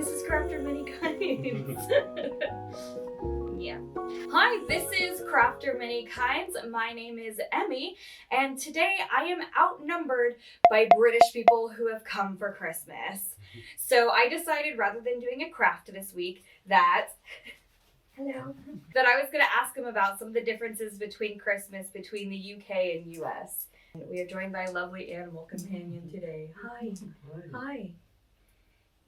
this is Crafter Mini Kinds. Yeah. Hi, this is Crafter Mini Kinds. My name is Emmy, and today I am outnumbered by British people who have come for Christmas. So I decided, rather than doing a craft this week, that I was going to ask them about some of the differences between Christmas between the UK and US. We are joined by a lovely animal companion today. Hi. Hi.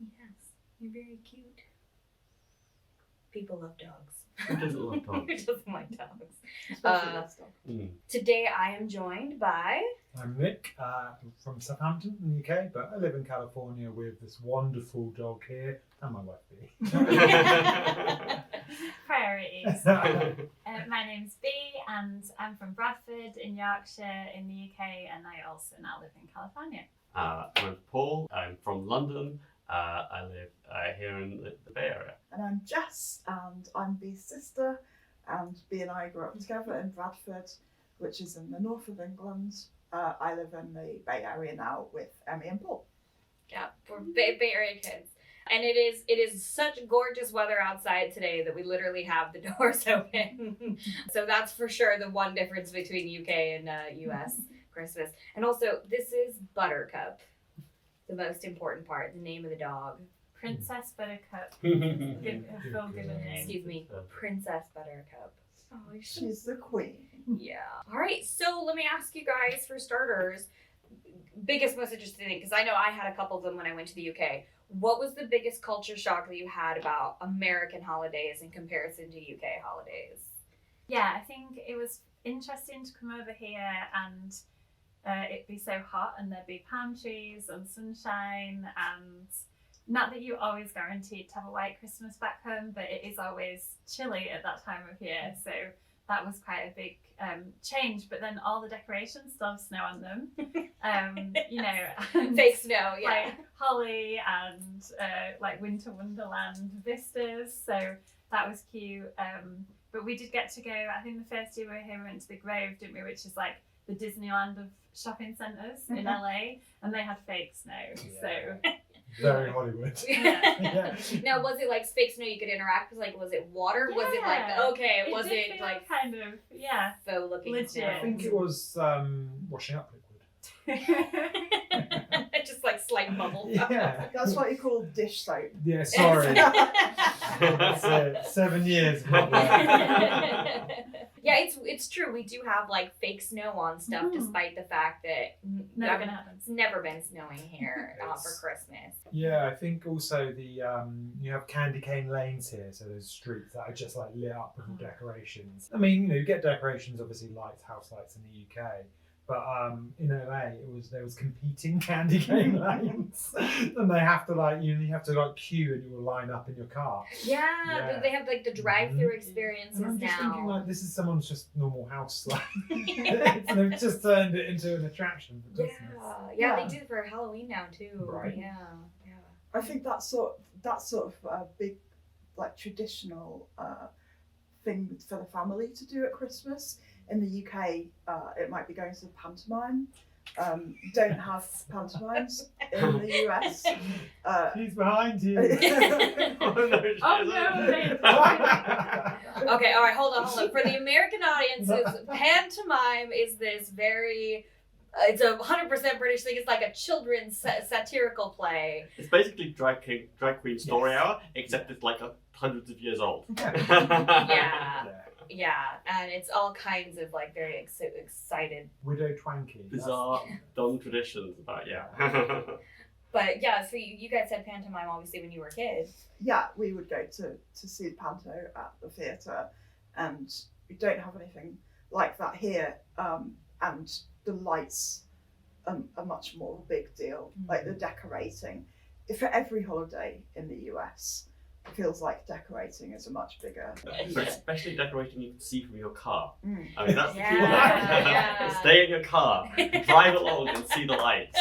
Yes, you're very cute. People love dogs. Who doesn't love dogs? Who doesn't like dogs? Especially this dog. Today I am joined by... I'm Nick from Southampton in the UK, but I live in California with this wonderful dog here and my wife Bea. Priorities. My name's Bea and I'm from Bradford in Yorkshire in the UK, and I also now live in California. I'm Paul. I'm from London. I live here in the Bay Area. And I'm Jess, and I'm Bea's sister, and Bea and I grew up together in Bradford, which is in the north of England. I live in the Bay Area now with Emmy and Paul. Yeah, we're Bay Area kids. And it is such gorgeous weather outside today that we literally have the doors open. So that's for sure the one difference between UK and US Christmas. And also, this is Buttercup, the most important part, the name of the dog. Princess Buttercup. Good given name. Excuse me, Princess Buttercup. Oh, She's the queen. Yeah. All right, so let me ask you guys, for starters, biggest, most interesting thing, because I know I had a couple of them when I went to the UK. What was the biggest culture shock that you had about American holidays in comparison to UK holidays? Yeah, I think it was interesting to come over here and it'd be so hot and there'd be palm trees and sunshine, and not that you're always guaranteed to have a white Christmas back home, but it is always chilly at that time of year. So that was quite a big change. But then all the decorations still have snow on them. You know, and Fake snow, yeah. like holly and like winter wonderland vistas. So that was cute. But we did get to go, I think the first year we were here, we went to the Grove, didn't we? Which is like the Disneyland of shopping centres in LA. And they had fake snow. Yeah. So Very Hollywood. Yeah. Now, was it like fake snow you could interact with? Like, was it water? Was it like, okay, was did it feel like kind of, yeah. faux looking Legit. snow? I think it was washing up liquid. Just like slight bubble. Yeah. That's what you call dish soap. Yeah, sorry. That's it. 7 years. Yeah, it's true. We do have like fake snow on stuff, despite the fact that Never gonna happen. It's never been snowing here for Christmas. Yeah, I think also the you have candy cane lanes here, so those streets that are just like lit up with all decorations. I mean, you get decorations, obviously lights, house lights in the UK, but in LA there was competing candy cane lanes, and they have to you have to queue and you will line up in your car. Yeah. They have like the drive-through experiences And I'm just now. thinking this is someone's just normal house they've just turned it into an attraction for Christmas. Yeah, they do it for Halloween now too. Right. Yeah. I think that's sort of a big, like, traditional thing for the family to do at Christmas. In the UK, it might be going to the pantomime. Don't have pantomimes in the US. He's behind you. Oh no, they Okay, all right, hold on. For the American audiences, pantomime is this very, it's a 100% British thing. It's like a children's satirical play. It's basically drag queen story hour, except it's like hundreds of years old. Yeah, and it's all kinds of like very excited. Widow Twanky. Bizarre, dumb traditions about, But yeah, so you guys had pantomime obviously when you were kids. Yeah, we would go to see the panto at the theatre, and we don't have anything like that here. And the lights are much more of a big deal, like the decorating. For every holiday in the US, it feels like decorating is a much bigger. But especially decorating you can see from your car. Mm. I mean, that's the key Yeah. one. Stay in your car, drive along and see the lights.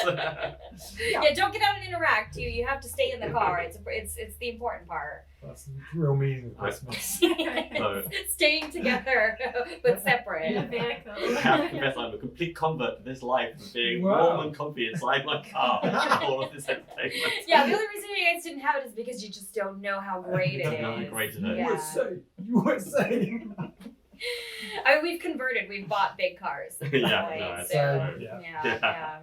Yeah, don't get out and interact. You have to stay in the car. It's the important part. That's the real meaning of Christmas. So, Staying together but separate. in a vehicle. I have to confess, I'm a complete convert to this life of being Wow. warm and comfy inside my car. All of this entertainment. Yeah, the only reason you guys didn't didn't have it is because you just don't know how great it Don't know how is. great it is. Yeah. USA. I mean, we've converted. We've bought big cars. at this Yeah, point, no, it's so true. yeah, Yeah. yeah.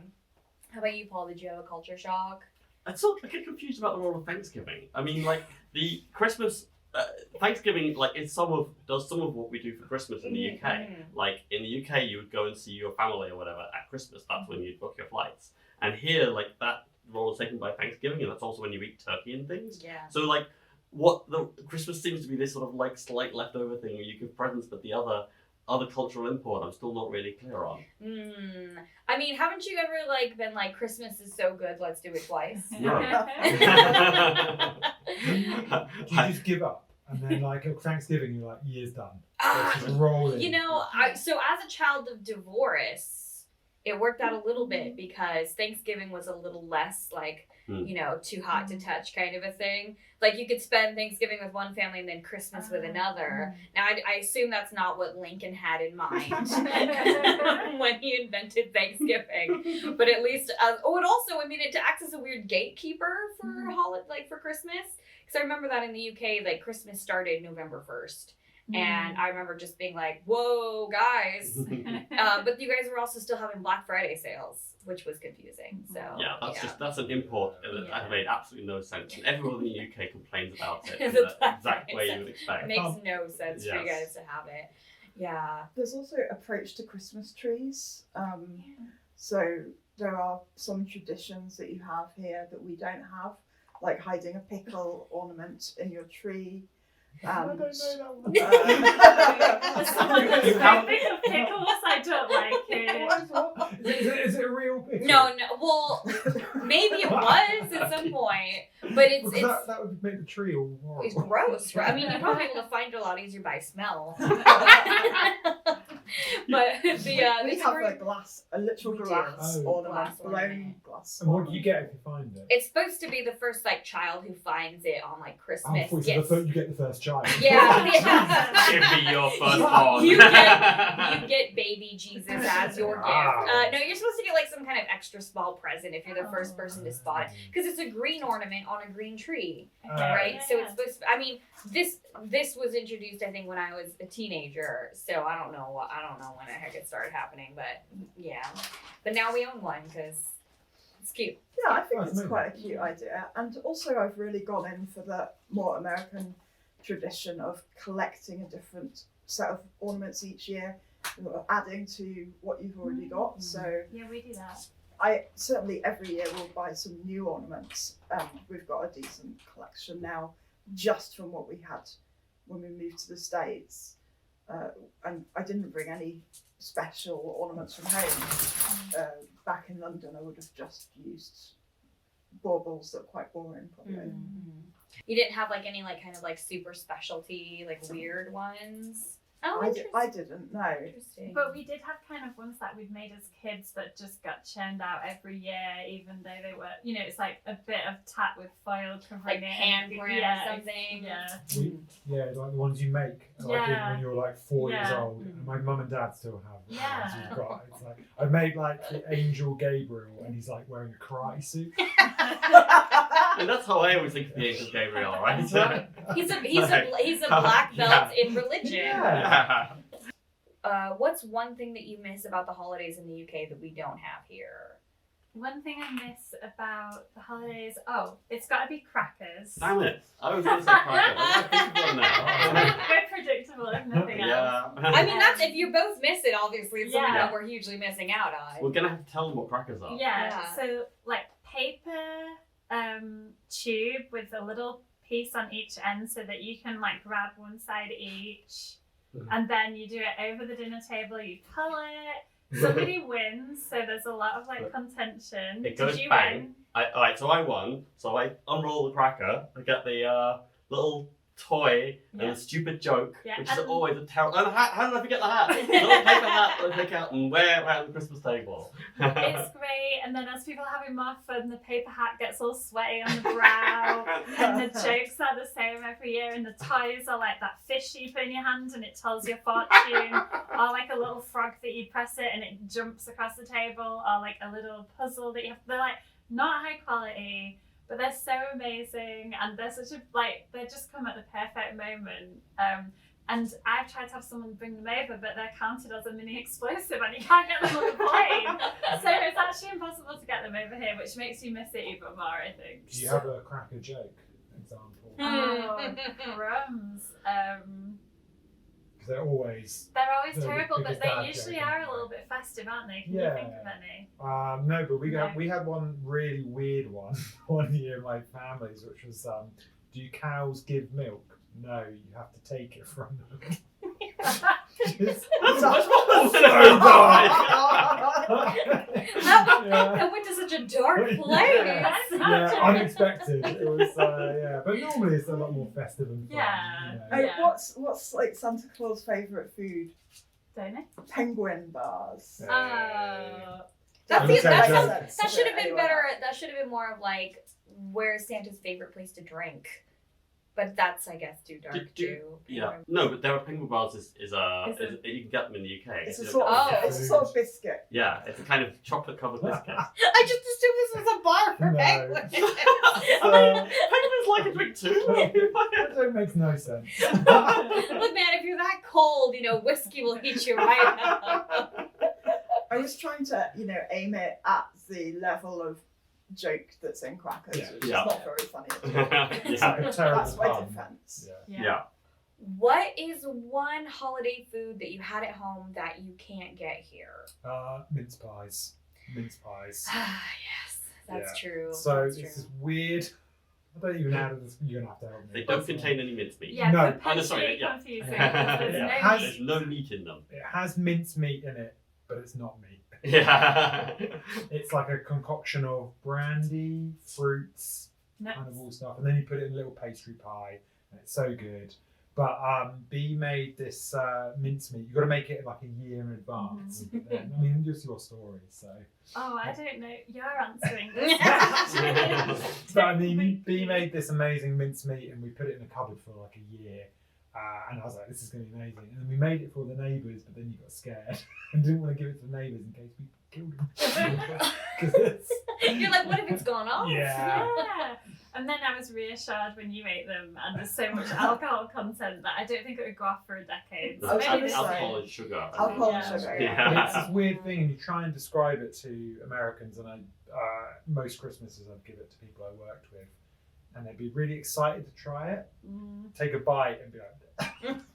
How about you, Paul? Did you have a culture shock? I get confused about the role of Thanksgiving. I mean, like the Christmas, Thanksgiving, like does some of what we do for Christmas in the UK. Mhm. Like in the UK, you would go and see your family or whatever at Christmas. That's when you'd book your flights. And here, like that role is taken by Thanksgiving, and that's also when you eat turkey and things. Yeah. So like, what the Christmas seems to be this sort of like slight leftover thing where you give presents, but the other cultural import I'm still not really clear on. I mean, haven't you ever like been like, Christmas is so good, let's do it twice? No. Do you just give up? And then like at Thanksgiving, you're like, year's done. Ah, It's just rolling. you know, so as a child of divorce, it worked out a little bit because Thanksgiving was a little less like, you know, too hot to touch kind of a thing. Like you could spend Thanksgiving with one family and then Christmas with another. Now, I assume that's not what Lincoln had in mind when he invented Thanksgiving. But at least, it also, I mean, it acts as a weird gatekeeper for like for Christmas. Because I remember that in the UK, like Christmas started November 1st. And I remember just being like, whoa, guys. But you guys were also still having Black Friday sales, which was confusing. So Yeah, that's an import that made absolutely no sense. And everyone in the UK complains about it in The the Black exact Friday way sale. you would expect. It makes no sense for you Yes. guys to have it. Yeah. There's also approach to Christmas trees. So there are some traditions that you have here that we don't have, like hiding a pickle ornament in your tree. I don't know that one. As someone that's You have- very big of pickles, I don't like it. Is it a real pickle? No. Well, maybe it was at some point, but it's that would make the tree all horrible. it's gross, right? I mean, you're probably able to find it a lot easier by smell. But we have tree- a literal We do. glass Oh. ornament, Glass blown ornament. glass. And what do you get if you find it? it's supposed to be the first like child who finds it on like Oh, Christmas. so gets- you get the first child. Yeah, yeah. Give me your firstborn. You get baby Jesus as your gift. Wow. No, you're supposed to get like some kind of extra small present if you're the first person to spot it, because it's a green ornament on a green tree, right? Yeah, So yeah. it's supposed to. I mean, this was introduced I think when I was a teenager, so I don't know when the heck it started happening, but yeah. But now we own one because it's cute. Yeah, I think That's it's amazing. quite a cute idea. And also I've really gone in for the more American tradition of collecting a different set of ornaments each year, adding to what you've already got. So Yeah, we do that. I certainly every year will buy some new ornaments. We've got a decent collection now, just from what we had when we moved to the States. And I didn't bring any special ornaments from home. Back in London, I would have just used baubles that are quite boring, probably. You didn't have like any like kind of like super specialty like weird ones. Oh, I didn't know. interesting. But we did have kind of ones that we'd made as kids that just got churned out every year, even though they were, you know, it's like a bit of tat with foil covering like it. handprint yeah, or something. Yeah. Yeah, like the ones you make like Yeah. when you're like 4 years Yeah. old. And my mum and dad still have the Yeah. ones you've got. It's like I made like the angel Gabriel and he's like wearing a karate suit. And that's how I always think of the angel Gabriel, right? Is that- He's a black belt in religion. Yeah. What's one thing that you miss about the holidays in the UK that we don't have here? One thing I miss about the holidays, it's got to be crackers. Damn it! I was going to say crackers. I think of one now. We're predictable if nothing else. Yeah. I mean, that's if you both miss it. Obviously, it's something Yeah. that we're hugely missing out on. We're going to have to tell them what crackers are. Yeah, so like paper tube with a little piece on each end so that you can like grab one side each, and then you do it over the dinner table, you pull it, somebody wins, so there's a lot of like contention. It goes Did you bang. win? Alright, so I won. So I unroll the cracker. I get the little toy and Yeah. a stupid joke, Yeah, which is and- always a terrible. And how did I forget the hat? The little paper hat that I take out and wear around the Christmas table. It's great, and then as people are having more fun, the paper hat gets all sweaty on the brow, and the jokes are the same every year, and the toys are like that fish you put in your hand and it tells your fortune, or like a little frog that you press it and it jumps across the table, or like a little puzzle that you have. They're like not high quality, But they're so amazing, and they're such a they just come at the perfect moment. And I've tried to have someone bring them over, but they're counted as a mini explosive, and you can't get them on the plane. So it's actually impossible to get them over here, which makes you miss it even more, I think. Do you have a cracker joke example? Oh, crumbs. Because they're always. They're always The terrible, but biggest they dad usually joke, are aren't a little they? bit festive, aren't they? Can you Yeah. think of any? No, but No. we had one really weird one one year in my family's, which was, do cows give milk? No, you have to take it from them. Just That's much so more dark. That went to such a dark place. Yeah, unexpected. It was, yeah, but normally it's a lot more festive and fun. Yeah. You know. Oh, Yeah. what's like Santa Claus' favourite food? Don't it? Penguin bars. Yeah. That, Okay, that, so- that should have been better. That should have been more of like, where's Santa's favorite place to drink? But that's, I guess, too dark too. Yeah. No, but there are penguin bars is Is you can get them in the UK. It's a You know, sort of, Oh. it's a sort of biscuit. Yeah, it's a kind of chocolate covered biscuit. I just assumed this was a bar for No. penguins. Penguins like a drink too. That makes no sense. Look, man, if you're that cold, whiskey will heat you right up. I was trying to, aim it at the level of joke that's in Crackers, Yeah. which Yeah. is not very funny at all. Yeah. So Terrible that's my pun. defence. Yeah. Yeah. What is one holiday food that you had at home that you can't get here? Mince pies. Mince pies. Yes, that's true. So that's it's true. this weird. I don't even know how this. You're gonna have to help me. They don't contain any mincemeat. Yeah, No. potentially sorry, yeah. confusing. Yeah. Because there's Yeah. no Has- There's meat. no meat in them. It has mince meat in it, but it's not meat. Yeah. It's like a concoction of brandy, fruits, Nuts. kind of all stuff, and then you put it in a little pastry pie, and it's so good. But B made this mincemeat. You've got to make it like a year in advance. Mhm. But then, I mean, just your story, so. Oh, I don't know. You're answering this. But I mean, B made this amazing mincemeat, and we put it in a cupboard for like a year. And I was like, this is going to be amazing. And then we made it for the neighbours, but then you got scared and didn't want to give it to the neighbours in case we killed them. 'Cause it's- You're like, what if it's gone off? Yeah. Yeah. And then I was reassured when you ate them, and there's so much alcohol content that I don't think it would go off for a decade. I was Maybe gonna this- say- Alcohol and sugar. I think. Alcohol Yeah. and sugar. Yeah. But it's this weird thing, and you try and describe it to Americans, and most Christmases I'd give it to people I worked with, and they'd be really excited to try it, take a bite, and be like,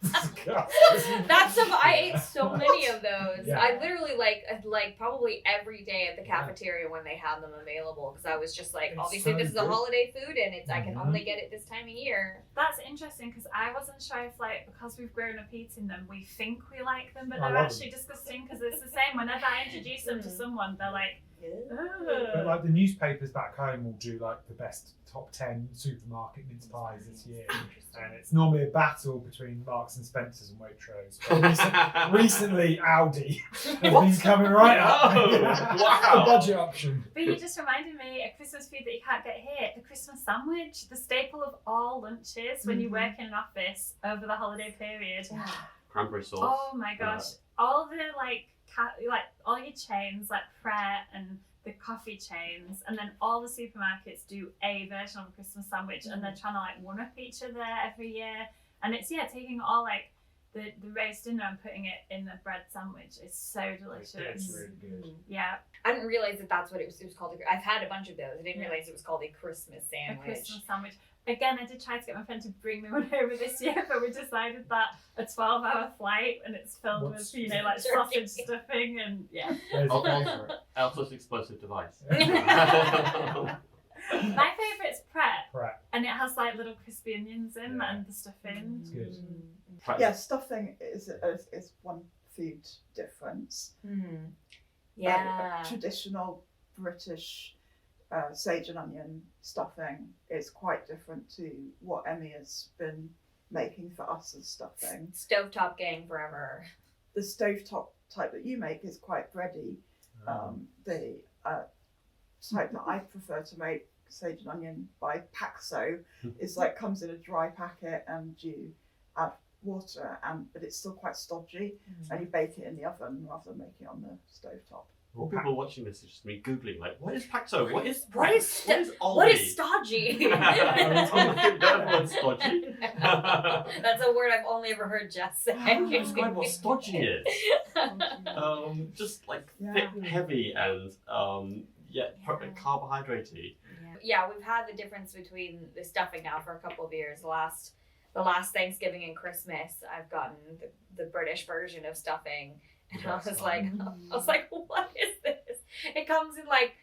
disgusting. I ate so many of those. Yeah. I literally like probably every day at the cafeteria when they had them available because I was just like, It's obviously so this is a good. holiday food and I can Mhm. only get it this time of year. That's interesting because I wasn't sure if, because we've grown up eating them, we think we like them, but I they're love actually disgusting because it's the same. Whenever I introduce them to someone, they're like, But ugh. like the newspapers back home will do like the best top 10 supermarket mince pies this year, and it's normally a battle between Marks and Spencers and Waitrose. But recently, Aldi has been coming right up. Oh, wow. The budget option. But you just reminded me a Christmas food that you can't get here: the Christmas sandwich, the staple of all lunches when you work in an office over the holiday period. Cranberry sauce. Oh my gosh! All the all your chains like Pret and the coffee chains, and then all the supermarkets do a version of a Christmas sandwich, and they're trying to one up each other every year. And it's taking all the roast dinner and putting it in the bread sandwich. It's so delicious. It's really good. Yeah, I didn't realize that that's what it was called. I've had a bunch of those. I didn't Yeah. realize it was called a Christmas a sandwich. Christmas sandwich. Again, I did try to get my friend to bring me one over this year, but we decided that a 12-hour flight and it's filled What's- with sausage stuffing and There's Al- a al- for it. Alpha's explosive device. my favourite's Pret, Right. and it has little crispy onions in Yeah. and the stuffing. It's good. Yeah, stuffing is one food difference. Yeah. Traditional British sage and onion stuffing is quite different to what Emmy has been making for us as stuffing. Stovetop gang forever. The stovetop type that you make is quite bready. The type that I prefer to make, sage and onion by Paxo, is comes in a dry packet and you add water, but it's still quite stodgy, and you bake it in the oven rather than making it on the stovetop. All people watching this is just me googling like, what is Paxo? What is What is Aldi? what is stodgy? That word's stodgy. That's a word I've only ever heard Jess say. Describe what stodgy is. Just like thick, heavy, and carbohydrate-y. Yeah, we've had the difference between the stuffing now for a couple of years. The last Thanksgiving and Christmas, I've gotten the British version of stuffing, and I was like, what is this? It comes in like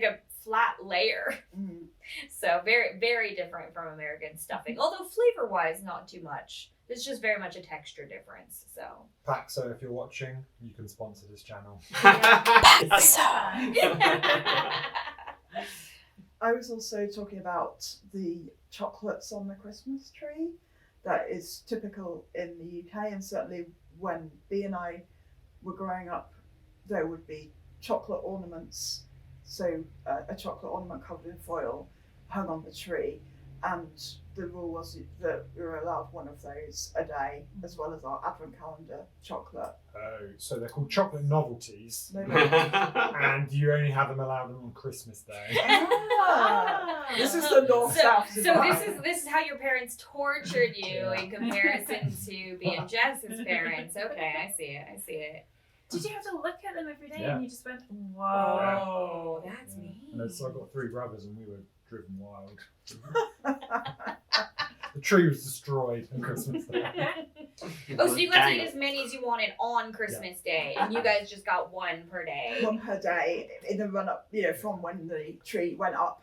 a flat layer. Mm. So very, very different from American stuffing. Although flavor-wise, not too much. It's just very much a texture difference. So. Paxo, if you're watching, you can sponsor this channel. I was also talking about the chocolates on the Christmas tree. That is typical in the UK, and certainly when B and I were growing up, there would be chocolate ornaments. So a chocolate ornament covered in foil hung on the tree, and the rule was that we were allowed one of those a day, as well as our advent calendar chocolate. Oh, so they're called chocolate novelties, Maybe. and you only have them allowed on Christmas Day. This is the north-south So divide. this is how your parents tortured you in comparison to being Jess's parents. Okay, I see it. Did you have to look at them every day Yeah. and you just went, whoa? Oh, that's mean. And so I've got 3 brothers, and we were driven wild. The tree was destroyed on Christmas Day. Oh, so you got to eat as many as you wanted on Christmas Day, and you guys just got one per day. One per day in the run up, from when the tree went up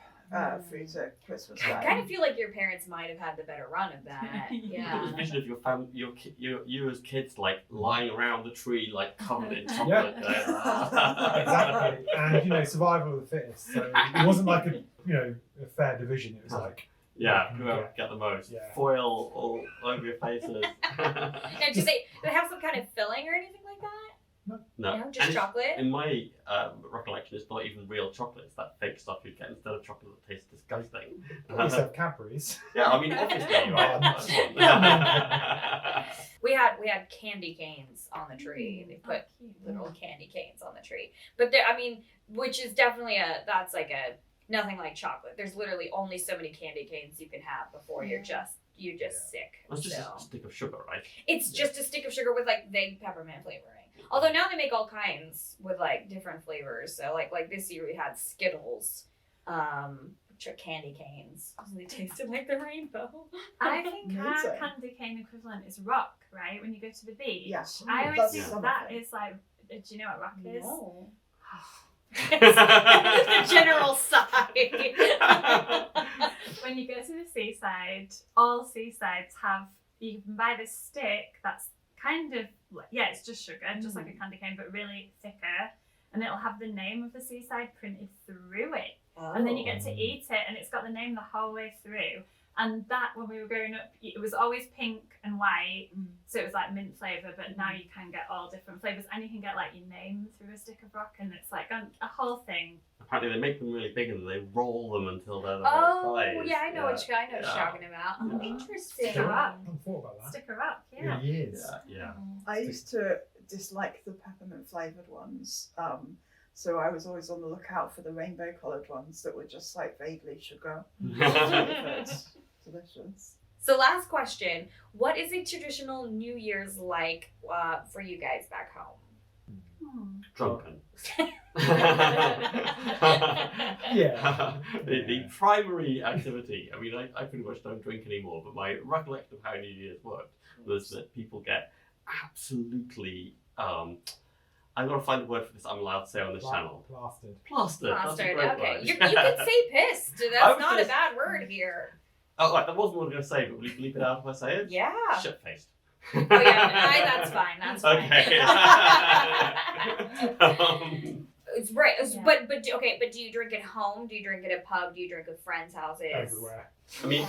through to Christmas Day. I kind of feel like your parents might have had the better run of that. Yeah. Just vision of your family, you as kids, like lying around the tree, like covered in chocolate. Exactly, and survival of the fittest. So it wasn't like a fair division. It was like whoever get the most. Yeah. Foil all over your faces. Now, do they have some kind of filling or anything like that? No, No, just And chocolate. in my recollection, it's not even real chocolate. It's that fake stuff you get instead of chocolate that tastes disgusting. we used to have Cadbury's. Yeah, I mean, obviously you are. We had candy canes on the tree. They put little candy canes on the tree. But which is definitely that's like nothing like chocolate. There's literally only so many candy canes you can have before you're just sick. It's just So. a stick of sugar, right? It's just a stick of sugar with like vague peppermint flavoring. Although now they make all kinds with like different flavors. So like this year we had Skittles, which are candy canes. They tasted like the rainbow. I think our Amazing. candy cane equivalent is rock, right? When you go to the beach. Yeah. I always That's think something. that is like, do you know what rock is? No. The general sigh. When you go to the seaside, all seasides have, you can buy this stick that's kind of, it's just sugar, just like a candy cane, but really thicker. And it'll have the name of the seaside printed through it. And then you get to eat it, and it's got the name the whole way through. And that, when we were growing up, it was always pink and white, so it was like mint flavour, but now you can get all different flavours, and you can get like your name through a stick of rock, and it's like a whole thing. Apparently they make them really big and they roll them until they're the Oh, right size. yeah, I know what you're talking about. Oh, Yeah. interesting. Stick rock. I hadn't thought about that. Stick of rock, For yeah. years. Yeah. I used to dislike the peppermint flavoured ones. So I was always on the lookout for the rainbow coloured ones that were just like vaguely sugar. It's delicious. So last question, what is a traditional New Year's like for you guys back home? Drunken. Yeah. The primary activity, I mean, I pretty much don't drink anymore, but my recollection of how New Year's worked was that people get absolutely, I've got to find the word for this I'm allowed to say on this channel. Plastered. Plastered. That's a Plastered, great okay. word. You can say pissed. I That's was not just- a bad word here. Oh, right, that wasn't what I was going to say, but will you bleep it out if I say it? Yeah. Shit-faced. Oh, yeah, that's fine. That's fine. Okay. It's right. Yeah. But do you drink at home? Do you drink at a pub? Do you drink at friends' houses? Everywhere. I mean,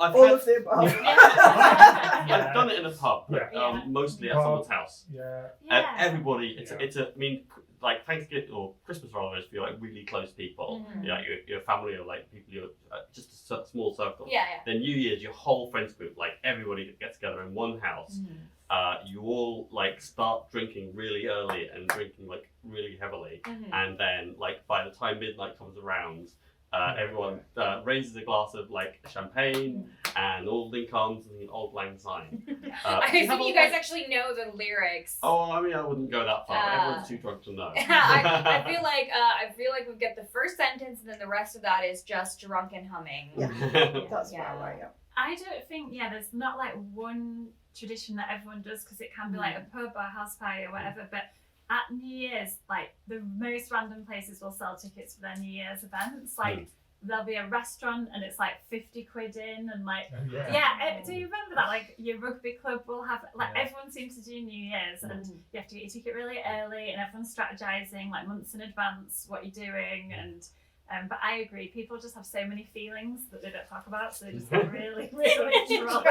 I've All had- of the above. I've done it in a pub, Yeah. mostly at Pub. someone's house. Yeah. And everybody, it's a, I mean, like Thanksgiving or Christmas rather is for like really close people. Mhm. Yeah, your family or like people you're just a small circle. Yeah, Then New Year's, your whole friends group, like everybody gets together in one house. You all like start drinking really early and drinking like really heavily, and then like by the time midnight comes around, everyone raises a glass of like champagne and Auld comes and Auld Lang Syne. I assume you guys actually know the lyrics. Oh, I mean, I wouldn't go that far. Everyone's too drunk to know. I feel like we get the first sentence and then the rest of that is just drunken humming. Yeah. That's Yeah. about right. Yeah. I don't think, there's not like one tradition that everyone does, because it can be like a pub or a house party or whatever, but at New Year's, like the most random places will sell tickets for their New Year's events. Like there'll be a restaurant and it's like 50 quid in, and like do you remember that? Like your rugby club will have everyone seems to do New Year's, and you have to get your ticket really early, and everyone's strategizing like months in advance what you're doing. And but I agree, people just have so many feelings that they don't talk about, so they just get really, really drunk.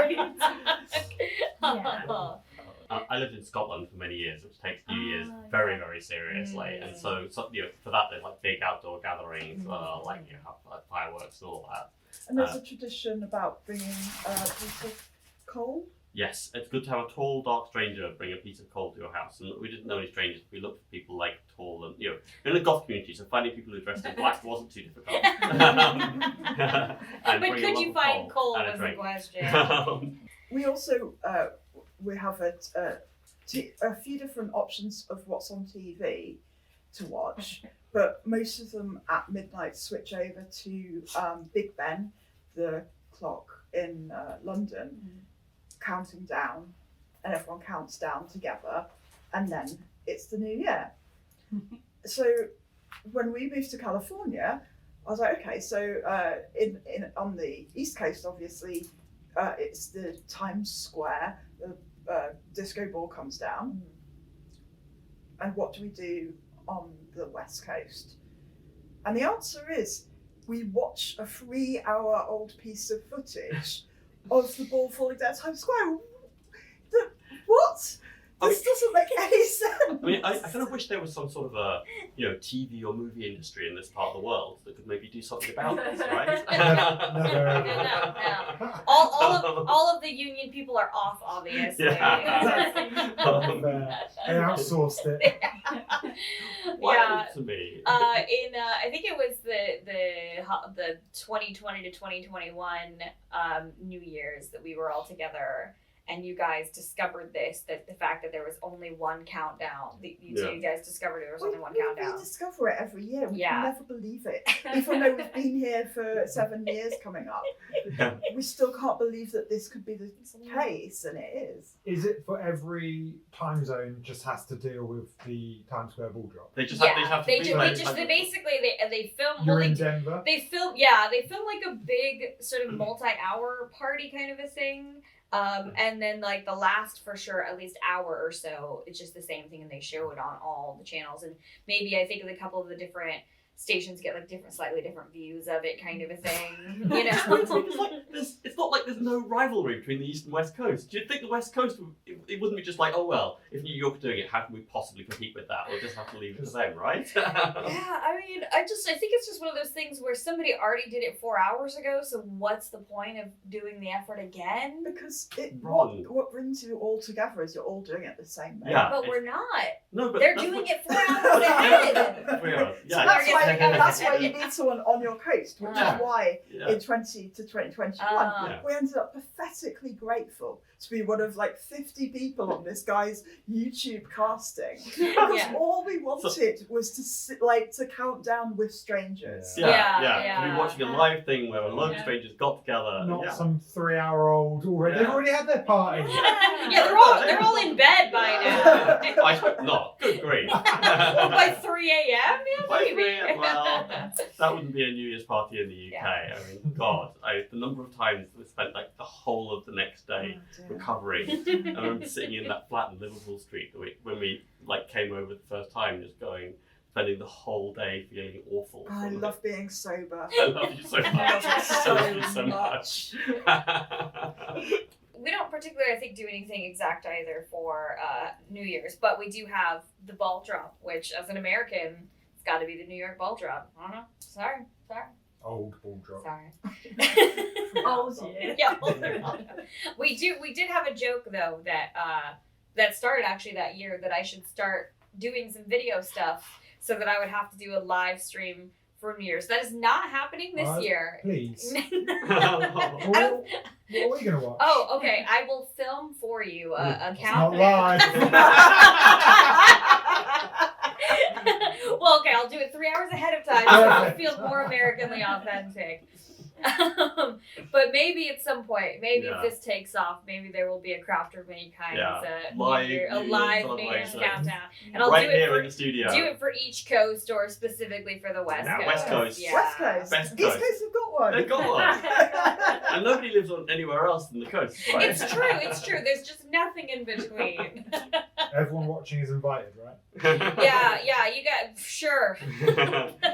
I lived in Scotland for many years, which takes New Year's very, very seriously, and so for that there's like big outdoor gatherings, like you have like fireworks and all that. And there's a tradition about bringing a piece of coal. Yes, it's good to have a tall, dark stranger bring a piece of coal to your house, and we didn't know any strangers. We looked for people like tall and in the goth community, so finding people who dressed in black wasn't too difficult. But could you find coal was the question. We also we have a few different options of what's on TV to watch, but most of them at midnight switch over to Big Ben, the clock in London, counting down, and everyone counts down together, and then it's the new year. So when we moved to California, I was like, okay, so in on the East Coast, obviously, it's the Times Square, the disco ball comes down. And what do we do on the West Coast? And the answer is we watch a 3-hour-old piece of footage of the ball falling down Times Square. What? This doesn't make any sense. I mean, I kind of wish there was some sort of a TV or movie industry in this part of the world that could maybe do something about this, right? No. All of the union people are off, obviously. They outsourced it. To me. I think it was the 2020 to 2021 New Year's that we were all together. And you guys discovered that the fact that there was only one countdown, you guys discovered there was only one countdown. We discover it every year. We Yeah. can never believe it. Even though we've been here for 7 years coming up, we still can't believe that this could be the case, and it is. Is it for every time zone just has to deal with the Times Square ball drop? They have They basically film. You're in Denver? They film like a big sort of multi-hour party kind of a thing. And then like the last, for sure, at least hour or so, it's just the same thing, and they show it on all the channels. And maybe I think a couple of the different stations get like slightly different views of it, kind of a thing. It's not like there's no rivalry between the East and West Coast. Do you think the West Coast, it wouldn't be just like, oh well, if New York are doing it, how can we possibly compete with that? We'll just have to leave it to them, right? Yeah, I mean, I think it's just one of those things where somebody already did it 4 hours ago, so what's the point of doing the effort again? Because what brings you all together is you're all doing it the same way. Yeah, but we're not. No, but they're doing it 4 hours ahead. 3 hours. So Yeah, that's why you need someone on your coast, which is why in 2021 we ended up pathetically grateful to be one of like 50 people on this guy's YouTube casting, because all we wanted was to count down with strangers. To be watching a live thing where a load of strangers got together. Not some 3-hour-old already. They've already had their party. They're all in bed by now. I hope not. Good grief. By 3 a.m. By 3 a.m. Well, that wouldn't be a New Year's party in the UK. I mean, God, the number of times we spent like the whole of the next day recovering. I remember sitting in that flat in Liverpool Street when we like came over the first time, just spending the whole day feeling awful. I love being sober. I love you so much. I love it so much. we don't particularly, I think, do anything exact either for New Year's, but we do have the ball drop, which as an American, it's got to be the New York ball drop. I don't know. Sorry. Old ball drop. Sorry. Old year. Yeah, older ball drop. We did have a joke though that started actually that year that I should start doing some video stuff so that I would have to do a live stream for New Year's. That is not happening this year. Please. I What don't- are we going to watch? Oh, okay. I will film for you a It's countdown. not live. Well, okay, I'll do it 3 hours ahead of time so it feels more Americanly authentic. But maybe at some point, maybe if this takes off, maybe there will be a Crafter of Many Kinds Live New New live Year's New Year's celebration. countdown. And I'll right do it here for in the studio. do it for each coast or specifically for the West Yeah, Coast. West Coast. Yeah. West Coast. Best East coast. Coast have got one. They've got one. And nobody lives on anywhere else than the coast, right? It's true. There's just nothing in between. Everyone watching is invited, right? Yeah, you got sure.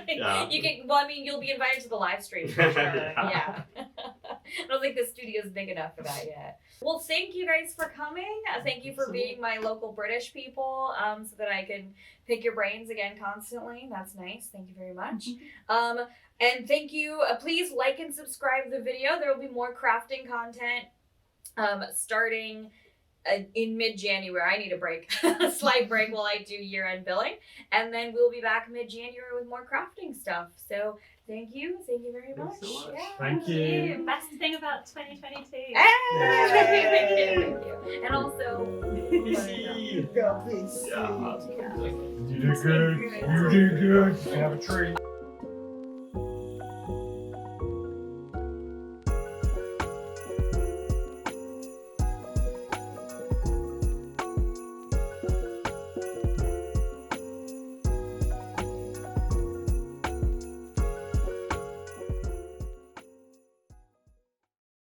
Yeah. You can. Well, I mean, you'll be invited to the live stream for sure. Yeah. Yeah. I don't think the studio's big enough for that yet. Well, thank you guys for coming. Thank you for being my local British people, so that I can pick your brains again constantly. That's nice. Thank you very much. And thank you. Please like and subscribe the video. There will be more crafting content starting in mid-January. I need a break, a slight break while I do year-end billing. And then we'll be back mid-January with more crafting stuff. So thank you very much. Thanks so much. Yeah. Thank you. Best thing about 2022. Hey! Thank you. And also, Easy. God, please. Yeah. You do good. You do good. You can have a treat.